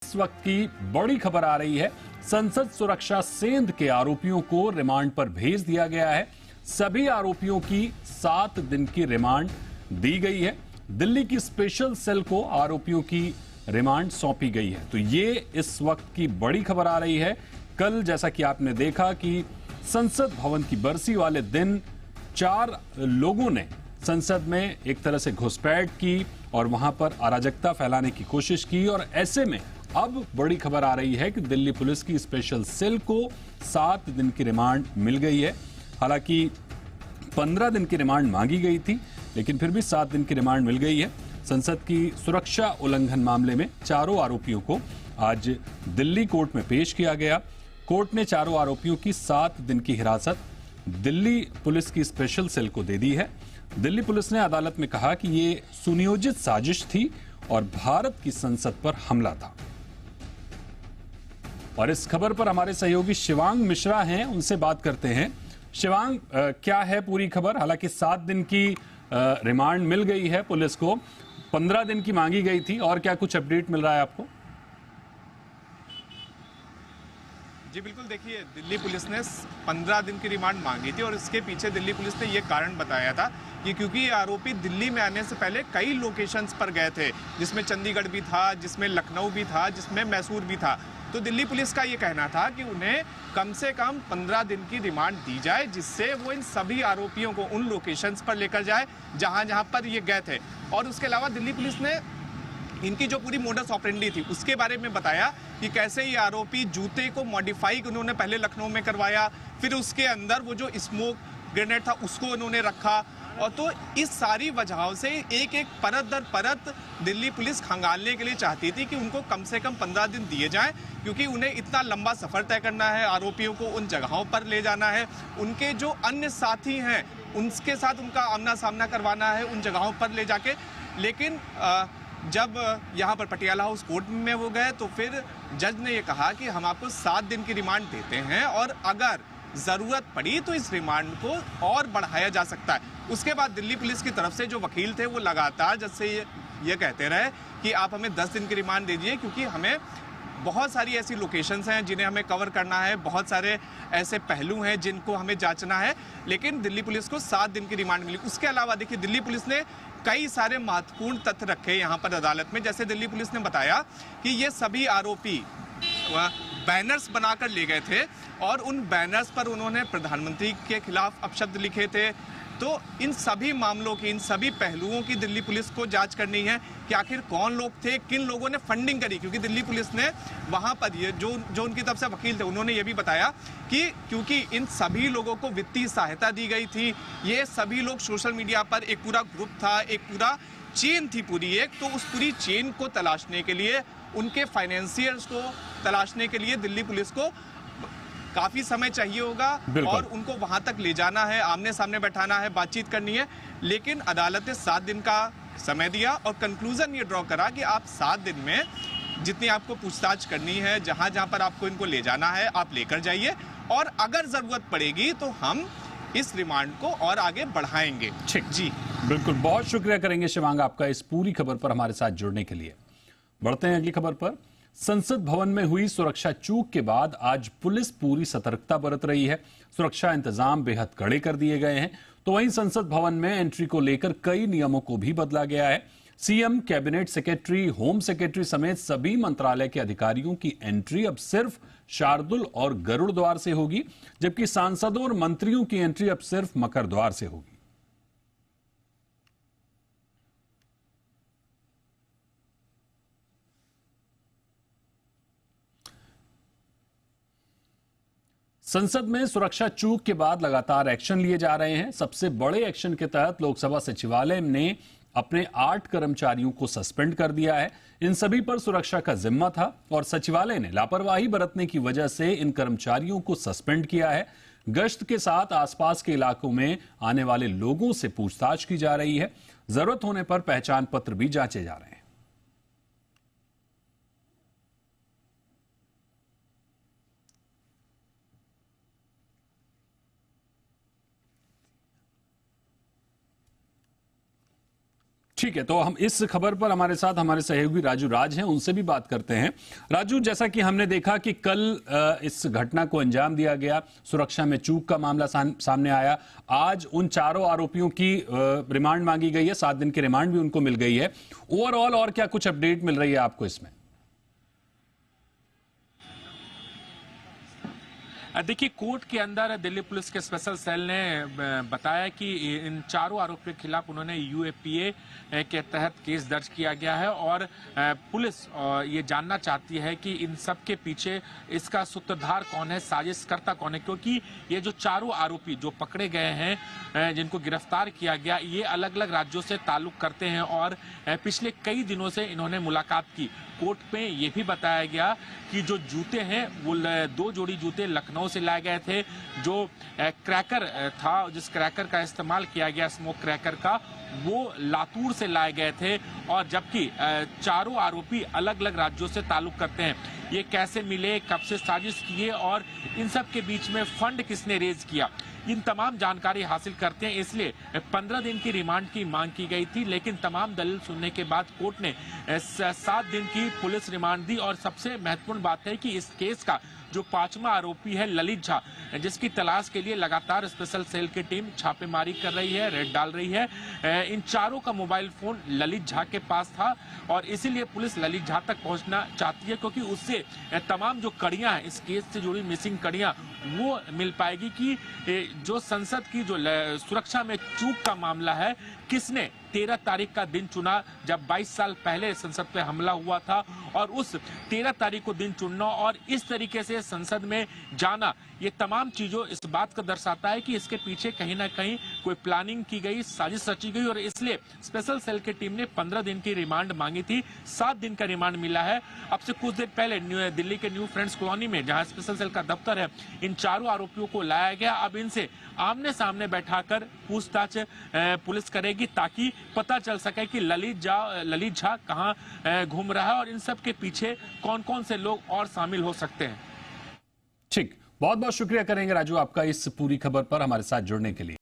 इस वक्त की बड़ी खबर आ रही है। संसद सुरक्षा सेंध के आरोपियों को रिमांड पर भेज दिया गया है। सभी आरोपियों की 7 दिन की रिमांड दी गई है। दिल्ली की स्पेशल सेल को आरोपियों की रिमांड सौंपी गई है। तो ये इस वक्त की बड़ी खबर आ रही है। कल जैसा कि आपने देखा कि संसद भवन की बरसी वाले दिन 4 लोगों ने संसद में एक तरह से घुसपैठ की और वहां पर अराजकता फैलाने की कोशिश की, और ऐसे में अब बड़ी खबर आ रही है कि दिल्ली पुलिस की स्पेशल सेल को 7 दिन की रिमांड मिल गई है। हालांकि 15 दिन की रिमांड मांगी गई थी, लेकिन फिर भी 7 दिन की रिमांड मिल गई है। संसद की सुरक्षा उल्लंघन मामले में चारों आरोपियों को आज दिल्ली कोर्ट में पेश किया गया। कोर्ट ने चारों आरोपियों की 7 दिन की हिरासत दिल्ली पुलिस की स्पेशल सेल को दे दी है। दिल्ली पुलिस ने अदालत में कहा कि ये सुनियोजित साजिश थी और भारत की संसद पर हमला था। और इस खबर पर हमारे सहयोगी शिवांग मिश्रा हैं, उनसे बात करते हैं। शिवांग, क्या है पूरी खबर? हालांकि 7 दिन की रिमांड मिल गई है पुलिस को, 15 दिन की मांगी गई थी, और क्या कुछ अपडेट मिल रहा है आपको? जी बिल्कुल, देखिए दिल्ली पुलिस ने 15 दिन की रिमांड मांगी थी और इसके पीछे दिल्ली पुलिस ने ये कारण बताया था कि क्योंकि ये आरोपी दिल्ली में आने से पहले कई लोकेशंस पर गए थे, जिसमें चंडीगढ़ भी था, जिसमें लखनऊ भी था, जिसमें मैसूर भी था। तो दिल्ली पुलिस का ये कहना था कि उन्हें कम से कम 15 दिन की रिमांड दी जाए, जिससे वो इन सभी आरोपियों को उन लोकेशंस पर लेकर जाए जहाँ जहाँ पर ये गए थे। और उसके अलावा दिल्ली पुलिस ने इनकी जो पूरी मोडस ऑपरेंडी थी उसके बारे में बताया कि कैसे ये आरोपी जूते को मॉडिफाई उन्होंने पहले लखनऊ में करवाया, फिर उसके अंदर वो जो स्मोक ग्रेनेड था उसको उन्होंने रखा। और तो इस सारी वजहों से एक एक परत दर परत दिल्ली पुलिस खंगालने के लिए चाहती थी कि उनको कम से कम 15 दिन दिए जाएं, क्योंकि उन्हें इतना लंबा सफर तय करना है, आरोपियों को उन जगहों पर ले जाना है, उनके जो अन्य साथी हैं उनके साथ उनका आमना सामना करवाना है उन जगहों पर ले जाके। लेकिन जब यहाँ पर पटियाला हाउस कोर्ट में वो गए तो फिर जज ने ये कहा कि हम आपको 7 दिन की रिमांड देते हैं और अगर ज़रूरत पड़ी तो इस रिमांड को और बढ़ाया जा सकता है। उसके बाद दिल्ली पुलिस की तरफ से जो वकील थे वो लगातार जज से ये कहते रहे कि आप हमें 10 दिन की रिमांड दे दीजिए, क्योंकि हमें बहुत सारी ऐसी लोकेशंस हैं जिन्हें हमें कवर करना है, बहुत सारे ऐसे पहलू हैं जिनको हमें जांचना है। लेकिन दिल्ली पुलिस को 7 दिन की रिमांड मिली। उसके अलावा देखिए दिल्ली पुलिस ने कई सारे महत्वपूर्ण तथ्य रखे यहाँ पर अदालत में। जैसे दिल्ली पुलिस ने बताया कि ये सभी आरोपी बैनर्स बनाकर ले गए थे और उन बैनर्स पर उन्होंने प्रधानमंत्री के खिलाफ अपशब्द लिखे थे। तो इन सभी मामलों की, इन सभी पहलुओं की दिल्ली पुलिस को जांच करनी है कि आखिर कौन लोग थे, किन लोगों ने फंडिंग करी। क्योंकि दिल्ली पुलिस ने वहां पर ये जो उनकी तरफ से वकील थे उन्होंने ये भी बताया कि क्योंकि इन सभी लोगों को वित्तीय सहायता दी गई थी, ये सभी लोग सोशल मीडिया पर एक पूरा ग्रुप था, एक पूरा चेन थी पूरी एक, तो उस पूरी चेन को तलाशने के लिए, उनके फाइनेंशियर्स को तलाशने के लिए दिल्ली पुलिस को काफी समय चाहिए होगा और उनको वहां तक ले जाना है, आमने सामने बैठाना है, बातचीत करनी है। लेकिन अदालत ने 7 दिन का समय दिया और कंक्लूजन ये ड्रॉ करा कि आप 7 दिन में जितनी आपको पूछताछ करनी है, जहां जहां पर आपको इनको ले जाना है, आप लेकर जाइए और अगर जरूरत पड़ेगी तो हम इस रिमांड को और आगे बढ़ाएंगे। ठीक जी, बिल्कुल, बहुत शुक्रिया करेंगे शिवांग आपका इस पूरी खबर पर हमारे साथ जुड़ने के लिए। बढ़ते हैं अगली खबर पर। संसद भवन में हुई सुरक्षा चूक के बाद आज पुलिस पूरी सतर्कता बरत रही है। सुरक्षा इंतजाम बेहद कड़े कर दिए गए हैं। तो वहीं संसद भवन में एंट्री को लेकर कई नियमों को भी बदला गया है। CM, cabinet secretary, home secretary समेत सभी मंत्रालय के अधिकारियों की एंट्री अब सिर्फ शार्दुल और गरुड़ द्वार से होगी, जबकि सांसदों और मंत्रियों की एंट्री अब सिर्फ मकर द्वार से होगी। संसद में सुरक्षा चूक के बाद लगातार एक्शन लिए जा रहे हैं। सबसे बड़े एक्शन के तहत लोकसभा सचिवालय ने अपने 8 कर्मचारियों को सस्पेंड कर दिया है। इन सभी पर सुरक्षा का जिम्मा था और सचिवालय ने लापरवाही बरतने की वजह से इन कर्मचारियों को सस्पेंड किया है। गश्त के साथ आसपास के इलाकों में आने वाले लोगों से पूछताछ की जा रही है। जरूरत होने पर पहचान पत्र भी जांचे जा रहे हैं। ठीक है, तो हम इस खबर पर हमारे साथ हमारे सहयोगी राजू राज हैं, उनसे भी बात करते हैं। राजू, जैसा कि हमने देखा कि कल इस घटना को अंजाम दिया गया, सुरक्षा में चूक का मामला सामने आया। आज उन चारों आरोपियों की रिमांड मांगी गई है, 7 दिन की रिमांड भी उनको मिल गई है। ओवरऑल और क्या कुछ अपडेट मिल रही है आपको इसमें? देखिए, कोर्ट के अंदर दिल्ली पुलिस के स्पेशल सेल ने बताया कि इन चारों आरोपियों के खिलाफ उन्होंने यूएपीए के तहत केस दर्ज किया गया है और पुलिस ये जानना चाहती है कि इन सब के पीछे इसका सूत्रधार कौन है, साजिशकर्ता कौन है, क्योंकि ये जो चारों आरोपी जो पकड़े गए हैं, जिनको गिरफ्तार किया गया, ये अलग अलग राज्यों से ताल्लुक करते हैं और पिछले कई दिनों से इन्होंने मुलाकात की। कोर्ट में ये भी बताया गया कि जो जूते हैं वो 2 जोड़ी जूते लखनऊ से लाए गए थे। जो क्रैकर था, जिस क्रैकर का इस्तेमाल किया गया, स्मोक क्रैकर का, वो लातूर से लाए गए थे। और जबकि चारों आरोपी अलग अलग राज्यों से ताल्लुक करते हैं। ये कैसे मिले, कब से साजिश किए और इन सब के बीच में फंड किसने रेज किया, इन तमाम जानकारी हासिल करते हैं। इसलिए 15 दिन की रिमांड की मांग की गई थी, लेकिन तमाम दलील सुनने के बाद कोर्ट ने 7 दिन की पुलिस रिमांड दी। और सबसे महत्वपूर्ण बात है कि इस केस का जो 5वां आरोपी है ललित झा, जिसकी तलाश के लिए लगातार स्पेशल सेल की टीम छापेमारी कर रही है, रेड डाल रही है। इन चारों का मोबाइल फोन ललित झा के पास था और इसीलिए पुलिस ललित झा तक पहुंचना चाहती है, क्योंकि उससे तमाम जो कड़ियां हैं, इस केस से जुड़ी मिसिंग कड़ियां, वो मिल पाएगी कि जो संसद की जो सुरक्षा में चूक का मामला है, किसने 13 तारीख का दिन चुना जब 22 साल पहले संसद पे हमला हुआ था, और उस 13 तारीख को दिन चुनना और इस तरीके से संसद में जाना, ये तमाम चीजों इस बात को दर्शाता है कि इसके पीछे कहीं ना कहीं कोई प्लानिंग की गई, साजिश रची गई। और इसलिए स्पेशल सेल की टीम ने 15 दिन की रिमांड मांगी थी, 7 दिन का रिमांड मिला है। अब से कुछ देर पहले दिल्ली के न्यू फ्रेंड्स कॉलोनी में, जहां स्पेशल सेल का दफ्तर है, इन चारों आरोपियों को लाया गया। अब इनसे आमने सामने बैठाकर पूछताछ पुलिस करेगी, ताकि पता चल सके कि ललित झा कहां घूम रहा है और इन सब के पीछे कौन कौन से लोग और शामिल हो सकते हैं। ठीक, बहुत बहुत शुक्रिया करेंगे राजू आपका इस पूरी खबर पर हमारे साथ जुड़ने के लिए।